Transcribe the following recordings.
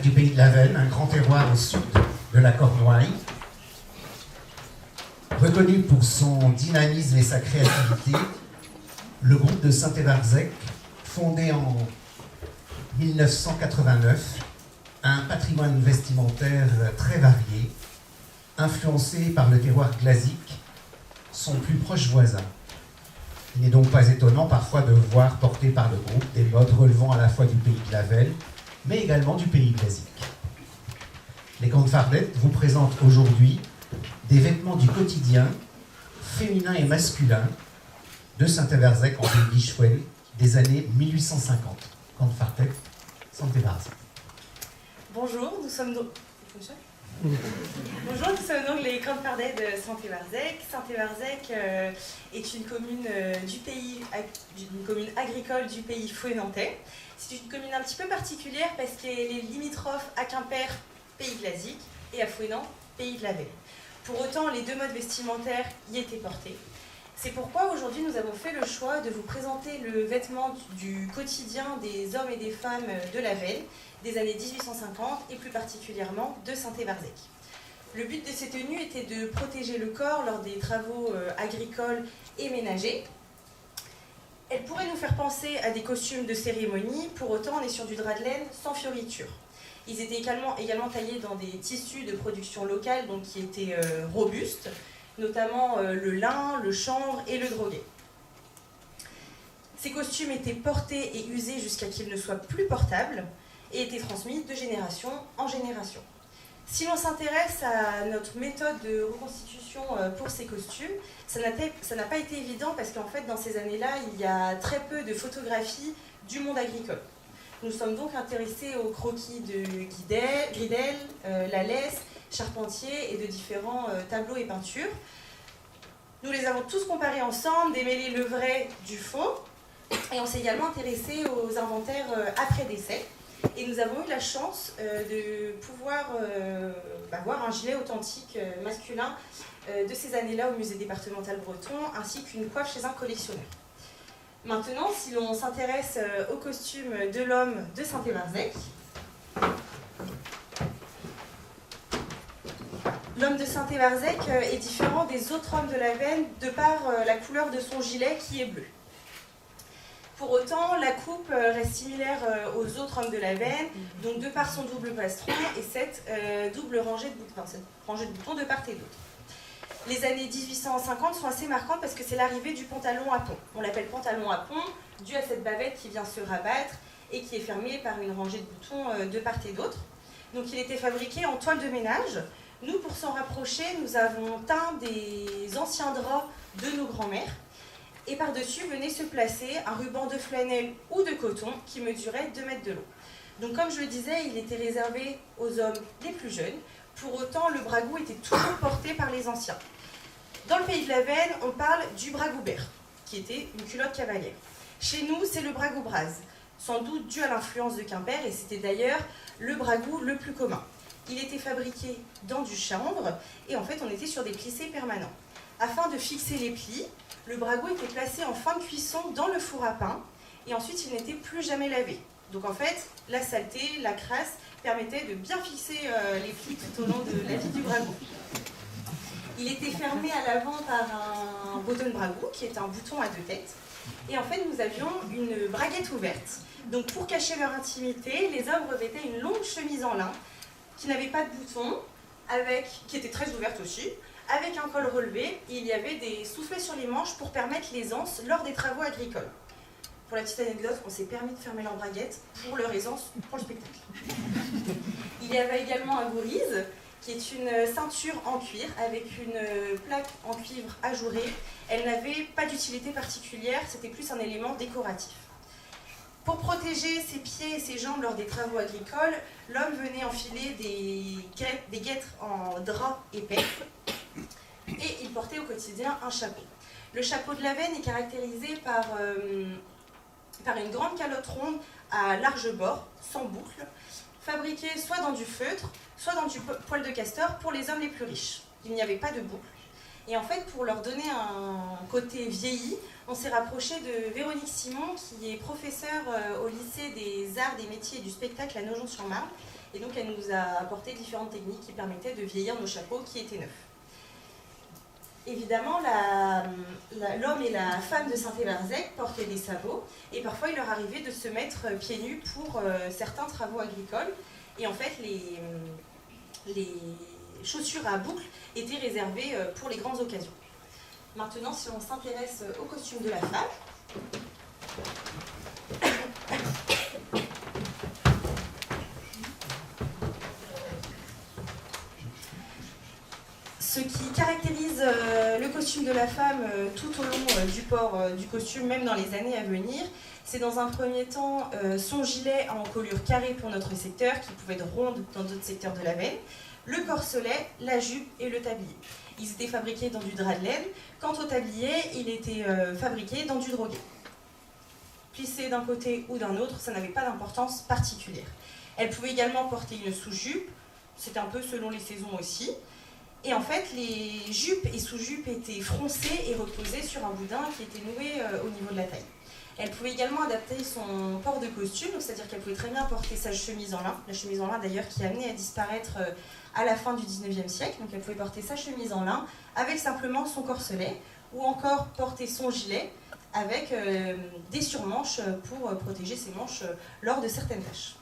chef du pays de la Venne, un grand terroir au sud de la Cornouaille. Reconnu pour son dynamisme et sa créativité, le groupe de Saint-Évarzec, fondé en 1989, a un patrimoine vestimentaire très varié, influencé par le terroir glasique, son plus proche voisin. Il n'est donc pas étonnant parfois de voir porter par le groupe des modes relevant à la fois du pays de la Venne, mais également du pays glasique. Les Grandes Fardette vous présentent aujourd'hui des vêtements du quotidien, féminins et masculins, de Saint-Évarzec en pays d'Ischouel des années 1850. Grandes Fardette, Saint-Évarzec. Bonjour, nous sommes donc les Grandes Fardette de Saint-Évarzec. Saint-Évarzec est une commune une commune agricole du pays fouesnantais. C'est une commune un petit peu particulière parce qu'elle est limitrophe à Quimper, pays glasique, et à Fouesnant, pays de la Venne. Pour autant, les deux modes vestimentaires y étaient portés. C'est pourquoi aujourd'hui nous avons fait le choix de vous présenter le vêtement du quotidien des hommes et des femmes de la Venne des années 1850 et plus particulièrement de Saint-Évarzec. Le but de ces tenues était de protéger le corps lors des travaux agricoles et ménagers. Elles pourraient nous faire penser à des costumes de cérémonie, pour autant on est sur du drap de laine sans fioriture. Ils étaient également taillés dans des tissus de production locale, donc qui étaient robustes, notamment le lin, le chanvre et le droguet. Ces costumes étaient portés et usés jusqu'à qu'ils ne soient plus portables et étaient transmis de génération en génération. Si l'on s'intéresse à notre méthode de reconstitution pour ces costumes, ça n'a pas été évident parce qu'en fait, dans ces années-là, il y a très peu de photographies du monde agricole. Nous sommes donc intéressés aux croquis de Gridel, Lallès, Charpentier et de différents tableaux et peintures. Nous les avons tous comparés ensemble, démêlé le vrai du faux, et on s'est également intéressé aux inventaires après décès. Et nous avons eu la chance de pouvoir voir un gilet authentique masculin de ces années-là au musée départemental breton, ainsi qu'une coiffe chez un collectionneur. Maintenant, si l'on s'intéresse au costume de l'homme de Saint-Évarzec, l'homme de Saint-Évarzec est différent des autres hommes de la Venne de par la couleur de son gilet qui est bleu. Pour autant, la coupe reste similaire aux autres hommes de la Venne, donc de par son double plastron et cette double rangée de boutons de part et d'autre. Les années 1850 sont assez marquantes parce que c'est l'arrivée du pantalon à pont. On l'appelle pantalon à pont, dû à cette bavette qui vient se rabattre et qui est fermée par une rangée de boutons de part et d'autre. Donc il était fabriqué en toile de ménage. Nous, pour s'en rapprocher, nous avons teint des anciens draps de nos grands-mères. Et par-dessus venait se placer un ruban de flanelle ou de coton qui mesurait 2 mètres de long. Donc comme je le disais, il était réservé aux hommes les plus jeunes. Pour autant, le bragou était toujours porté par les anciens. Dans le pays de la Venne, on parle du bragoubert, qui était une culotte cavalière. Chez nous, c'est le bragoubraz, sans doute dû à l'influence de Quimper, et c'était d'ailleurs le bragou le plus commun. Il était fabriqué dans du chanvre, et en fait, on était sur des plissés permanents. Afin de fixer les plis, le bragou était placé en fin de cuisson dans le four à pain, et ensuite il n'était plus jamais lavé. Donc en fait, la saleté, la crasse permettait de bien fixer les plis tout au long de la vie du bragou. Il était fermé à l'avant par un bottom bragou, qui est un bouton à 2 têtes. Et en fait, nous avions une braguette ouverte. Donc pour cacher leur intimité, les hommes revêtaient une longue chemise en lin, qui n'avait pas de bouton, qui était très ouverte aussi, avec un col relevé, et il y avait des soufflets sur les manches pour permettre l'aisance lors des travaux agricoles. Pour la petite anecdote, on s'est permis de fermer leur braguette pour leur aisance pour le spectacle. Il y avait également un gourise, qui est une ceinture en cuir avec une plaque en cuivre ajourée. Elle n'avait pas d'utilité particulière, c'était plus un élément décoratif. Pour protéger ses pieds et ses jambes lors des travaux agricoles, l'homme venait enfiler des guêtres en drap épais et il portait au quotidien un chapeau. Le chapeau de la Venne est caractérisé par une grande calotte ronde à large bord, sans boucle, fabriquée soit dans du feutre, soit dans du poil de castor pour les hommes les plus riches. Il n'y avait pas de boucle. Et en fait, pour leur donner un côté vieilli, on s'est rapproché de Véronique Simon, qui est professeure au lycée des arts, des métiers et du spectacle à Nogent-sur-Marne, Et donc elle nous a apporté différentes techniques qui permettaient de vieillir nos chapeaux qui étaient neufs. Évidemment, l'homme et la femme de Saint-Évarzec portaient des sabots et parfois il leur arrivait de se mettre pieds nus pour certains travaux agricoles. Et en fait, les chaussures à boucles étaient réservées pour les grandes occasions. Maintenant, si on s'intéresse au costume de la femme, ce qui caractérise le costume de la femme tout au long du port du costume, même dans les années à venir, c'est dans un premier temps son gilet en encolure carrée pour notre secteur, qui pouvait être ronde dans d'autres secteurs de la veine, le corselet, la jupe et le tablier. Ils étaient fabriqués dans du drap de laine. Quant au tablier, il était fabriqué dans du droguet. Plissé d'un côté ou d'un autre, ça n'avait pas d'importance particulière. Elle pouvait également porter une sous-jupe, c'était un peu selon les saisons aussi. Et en fait, les jupes et sous-jupes étaient froncées et reposaient sur un boudin qui était noué au niveau de la taille. Elle pouvait également adapter son port de costume, c'est-à-dire qu'elle pouvait très bien porter sa chemise en lin, la chemise en lin d'ailleurs qui est amenée à disparaître à la fin du 19e siècle. Donc elle pouvait porter sa chemise en lin avec simplement son corselet, ou encore porter son gilet avec des surmanches pour protéger ses manches lors de certaines tâches.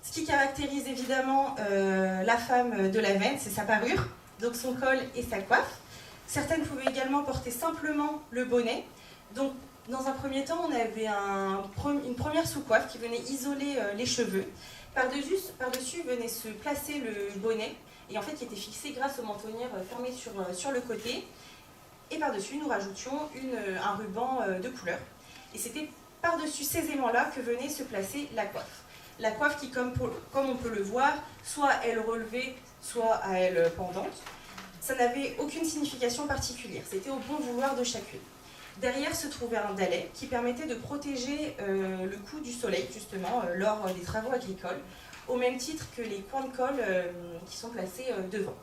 Ce qui caractérise évidemment la femme de la veine, c'est sa parure, donc son col et sa coiffe. Certaines pouvaient également porter simplement le bonnet. Donc, dans un premier temps, on avait une première sous-coiffe qui venait isoler les cheveux. Par-dessus venait se placer le bonnet, et en fait qui était fixé grâce aux mentonnières fermées sur le côté. Et par-dessus, nous rajoutions un ruban de couleur. Et c'était par-dessus ces aimants-là que venait se placer la coiffe. La coiffe qui, comme on peut le voir, soit elle relevée, soit à elle pendante. Ça n'avait aucune signification particulière, c'était au bon vouloir de chacune. Derrière se trouvait un dalet qui permettait de protéger le coup du soleil, justement, lors des travaux agricoles, au même titre que les coins de colle qui sont placés devant.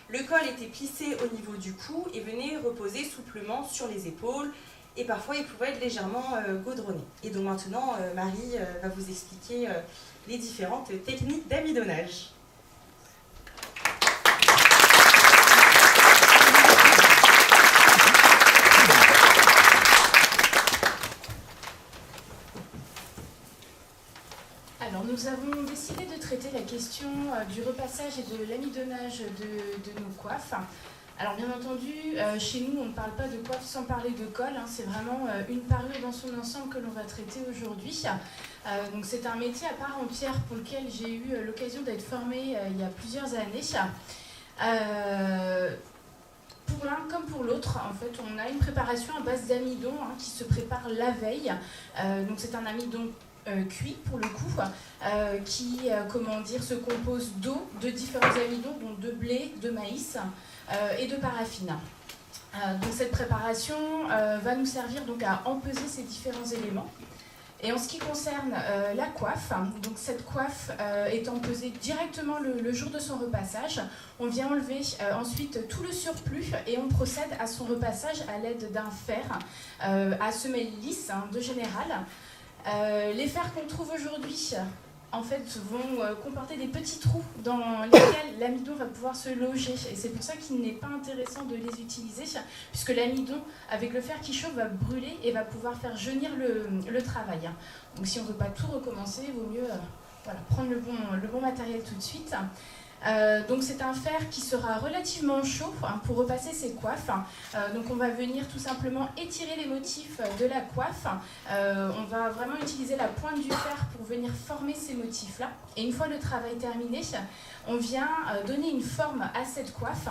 Le col était plissé au niveau du cou et venait reposer souplement sur les épaules, et parfois il pouvait être légèrement gaudronné. Et donc maintenant, Marie va vous expliquer les différentes techniques d'amidonnage. Alors nous avons décidé de traiter la question du repassage et de l'amidonnage de nos coiffes. Alors bien entendu, chez nous on ne parle pas de coiffe sans parler de col, hein, c'est vraiment une parure dans son ensemble que l'on va traiter aujourd'hui. Donc c'est un métier à part entière pour lequel j'ai eu l'occasion d'être formée il y a plusieurs années. Pour l'un comme pour l'autre, en fait, on a une préparation à base d'amidon qui se prépare la veille. Donc c'est un amidon cuit pour le coup, qui se compose d'eau, de différents amidons, dont de blé, de maïs et de paraffine. Donc cette préparation va nous servir donc à empeser ces différents éléments. Et en ce qui concerne la coiffe, donc cette coiffe est empesée directement le jour de son repassage. On vient enlever ensuite tout le surplus et on procède à son repassage à l'aide d'un fer à semelle lisse de général. Les fers qu'on trouve aujourd'hui en fait, vont comporter des petits trous dans lesquels l'amidon va pouvoir se loger. Et c'est pour ça qu'il n'est pas intéressant de les utiliser, puisque l'amidon, avec le fer qui chauffe, va brûler et va pouvoir faire jaunir le travail. Donc si on ne veut pas tout recommencer, il vaut mieux prendre le bon matériel tout de suite. Donc c'est un fer qui sera relativement chaud pour repasser ces coiffes. Donc on va venir tout simplement étirer les motifs de la coiffe. On va vraiment utiliser la pointe du fer pour venir former ces motifs-là. Et une fois le travail terminé, on vient donner une forme à cette coiffe,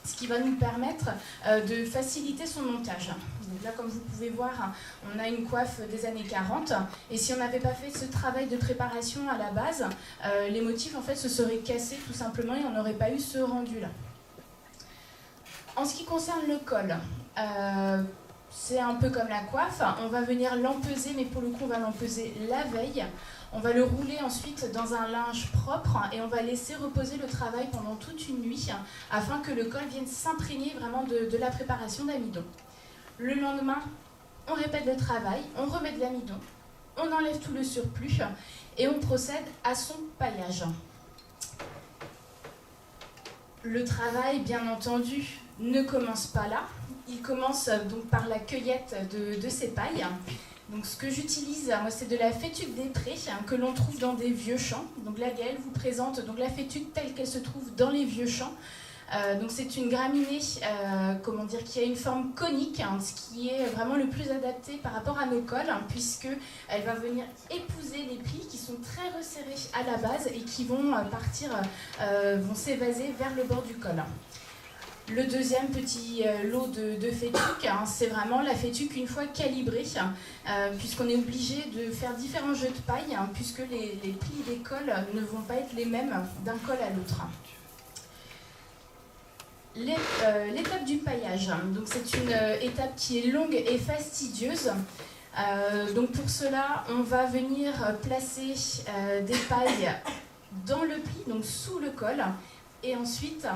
ce qui va nous permettre de faciliter son montage. Donc là, comme vous pouvez voir, on a une coiffe des années 40, et si on n'avait pas fait ce travail de préparation à la base, les motifs en fait se seraient cassés tout simplement et on n'aurait pas eu ce rendu-là. En ce qui concerne le col, c'est un peu comme la coiffe, on va venir l'empeser, mais pour le coup on va l'empeser la veille. On va le rouler ensuite dans un linge propre et on va laisser reposer le travail pendant toute une nuit afin que le col vienne s'imprégner vraiment de la préparation d'amidon. Le lendemain, on répète le travail, on remet de l'amidon, on enlève tout le surplus et on procède à son paillage. Le travail, bien entendu, ne commence pas là. Il commence donc par la cueillette de ces pailles. Donc ce que j'utilise, moi, c'est de la fétuque des prés que l'on trouve dans des vieux champs. Donc là, Gaëlle vous présente donc la fétuque telle qu'elle se trouve dans les vieux champs. Donc c'est une graminée qui a une forme conique, ce qui est vraiment le plus adapté par rapport à nos cols, puisqu'elle va venir épouser les plis qui sont très resserrés à la base et qui vont vont s'évaser vers le bord du col. Le deuxième petit lot de fétuque, c'est vraiment la fétuque une fois calibrée, puisqu'on est obligé de faire différents jeux de paille, puisque les plis des cols ne vont pas être les mêmes d'un col à l'autre. L'étape du paillage, donc c'est une étape qui est longue et fastidieuse. Donc pour cela, on va venir placer des pailles dans le pli, donc sous le col, et ensuite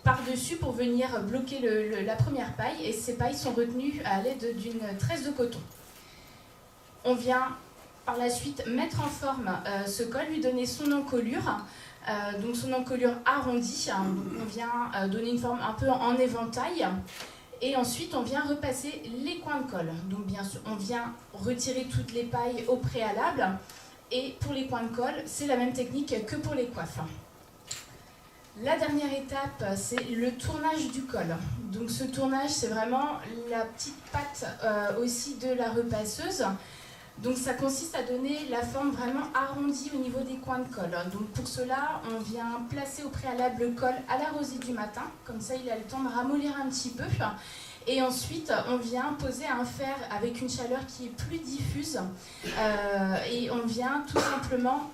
par-dessus pour venir bloquer la première paille, et ces pailles sont retenues à l'aide d'une tresse de coton. On vient par la suite mettre en forme ce col, lui donner son encolure. Donc son encolure arrondie, on vient donner une forme un peu en éventail, et ensuite on vient repasser les coins de colle. Donc bien sûr on vient retirer toutes les pailles au préalable, et pour les coins de colle c'est la même technique que pour les coiffes. La dernière étape, c'est le tournage du col. Donc ce tournage, c'est vraiment la petite patte aussi de la repasseuse. Donc ça consiste à donner la forme vraiment arrondie au niveau des coins de colle. Donc pour cela, on vient placer au préalable le col à la rosée du matin, comme ça il a le temps de ramollir un petit peu. Et ensuite, on vient poser un fer avec une chaleur qui est plus diffuse. Et on vient tout simplement,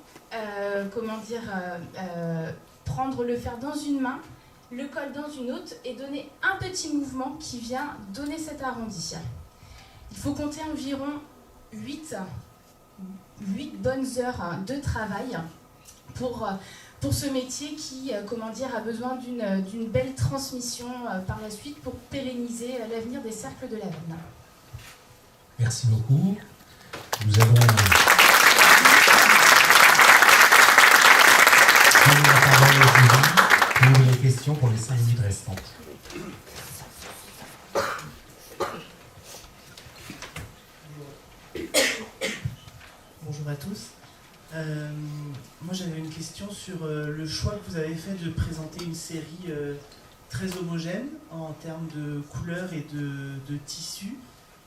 prendre le fer dans une main, le col dans une autre, et donner un petit mouvement qui vient donner cet arrondi. Il faut compter environ 8 bonnes heures de travail pour ce métier qui a besoin d'une belle transmission par la suite pour pérenniser l'avenir des cercles de l'Avenne. Merci beaucoup. Nous allons donner la parole au jury pour les questions pour les 5 minutes restantes. Bonjour à tous. Moi j'avais une question sur le choix que vous avez fait de présenter une série très homogène en termes de couleurs et de tissus.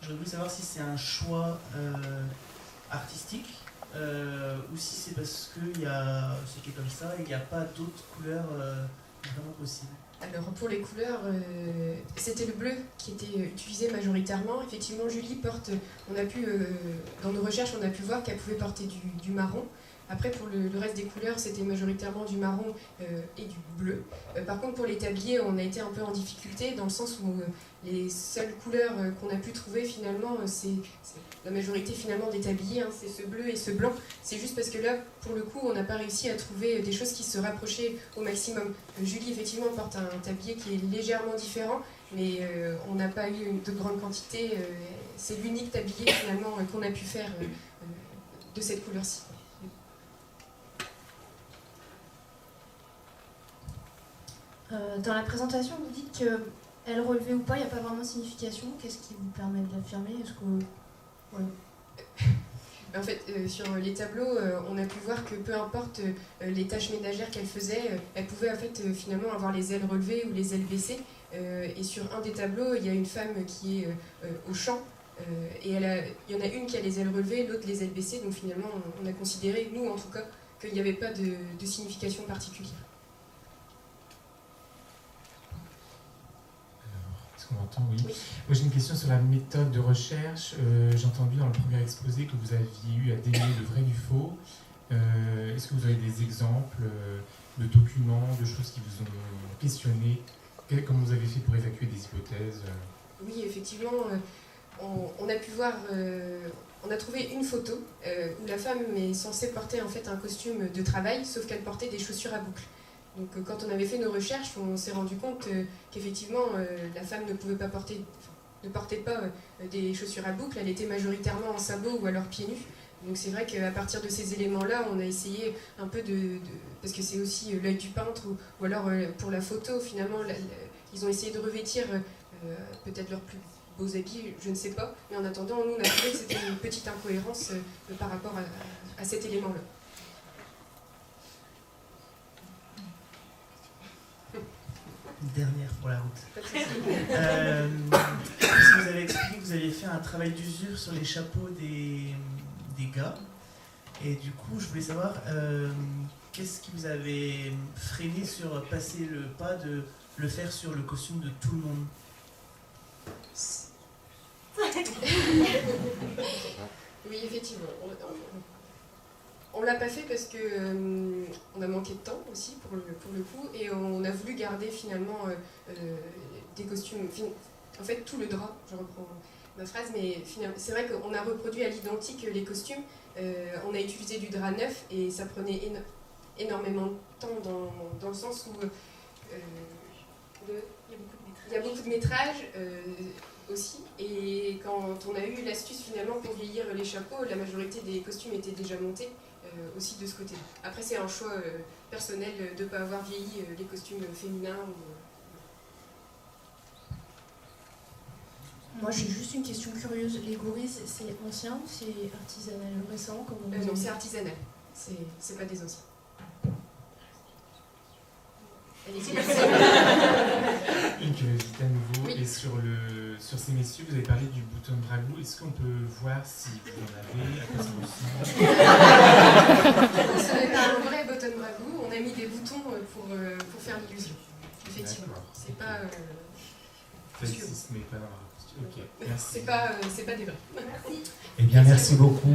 J'aurais voulu savoir si c'est un choix artistique ou si c'est parce que c'était comme ça et il n'y a pas d'autres couleurs vraiment possibles. Alors pour les couleurs, c'était le bleu qui était utilisé majoritairement. Effectivement, Julie porte, dans nos recherches, on a pu voir qu'elle pouvait porter du marron. Après, pour le reste des couleurs, c'était majoritairement du marron et du bleu. Par contre, pour les tabliers, on a été un peu en difficulté dans le sens où les seules couleurs qu'on a pu trouver finalement, c'est la majorité finalement des tabliers, c'est ce bleu et ce blanc. C'est juste parce que là, pour le coup, on n'a pas réussi à trouver des choses qui se rapprochaient au maximum. Julie, effectivement, porte un tablier qui est légèrement différent, mais on n'a pas eu de grande quantité. C'est l'unique tablier finalement qu'on a pu faire de cette couleur-ci. Dans la présentation, vous dites qu'elle relevait ou pas, il n'y a pas vraiment de signification. Qu'est-ce qui vous permet de l'affirmer? En fait, sur les tableaux, on a pu voir que peu importe les tâches ménagères qu'elle faisait, elle pouvait en fait, finalement avoir les ailes relevées ou les ailes baissées. Et sur un des tableaux, il y a une femme qui est au champ. Et il y en a une qui a les ailes relevées, l'autre les ailes baissées. Donc finalement, on a considéré, nous en tout cas, qu'il n'y avait pas de signification particulière. Est-ce qu'on m'entend? Oui. Moi, j'ai une question sur la méthode de recherche. J'ai entendu dans le premier exposé que vous aviez eu à démêler le vrai du faux. Est-ce que vous avez des exemples de documents, de choses qui vous ont questionné? Comment vous avez fait pour évacuer des hypothèses? Oui, effectivement, on a pu voir, on a trouvé une photo où la femme est censée porter en fait un costume de travail, sauf qu'elle portait des chaussures à boucles. Donc quand on avait fait nos recherches, on s'est rendu compte qu'effectivement la femme ne pouvait pas porter, ne portait pas des chaussures à boucles, elle était majoritairement en sabots ou alors pieds nus. Donc c'est vrai qu'à partir de ces éléments-là, on a essayé un peu parce que c'est aussi l'œil du peintre, ou alors pour la photo, finalement, ils ont essayé de revêtir peut-être leurs plus beaux habits, je ne sais pas. Mais en attendant, nous, on a trouvé que c'était une petite incohérence par rapport à cet élément-là. Une dernière pour la route. Pas de souci. Vous avez expliqué que vous aviez fait un travail d'usure sur les chapeaux des gars. Et du coup, je voulais savoir qu'est-ce qui vous avait freiné sur passer le pas de le faire sur le costume de tout le monde? Oui, effectivement. On l'a pas fait parce que on a manqué de temps aussi pour le coup, et on a voulu garder finalement des costumes, en fait tout le drap, je reprends ma phrase, mais c'est vrai qu'on a reproduit à l'identique les costumes, on a utilisé du drap neuf et ça prenait énormément de temps dans le sens où il y a beaucoup de métrage aussi, et quand on a eu l'astuce finalement pour vieillir les chapeaux, la majorité des costumes étaient déjà montés aussi de ce côté-là. Après c'est un choix personnel de ne pas avoir vieilli les costumes féminins. Moi j'ai juste une question curieuse, les gorilles c'est ancien ou c'est artisanal récent comme on Non, c'est artisanal, c'est pas des anciens. Une curiosité à nouveau, Oui. et sur ces messieurs, vous avez parlé du bouton de ragoût. Est-ce qu'on peut voir si vous en avez, à quoi ça ressemble? Ce n'est pas un vrai button ragoût, on a mis des boutons pour faire l'illusion. Effectivement, D'accord. c'est pas. Ça existe, mais pas dans la costume. Ok, merci. C'est pas des vrais. Eh bien, merci beaucoup.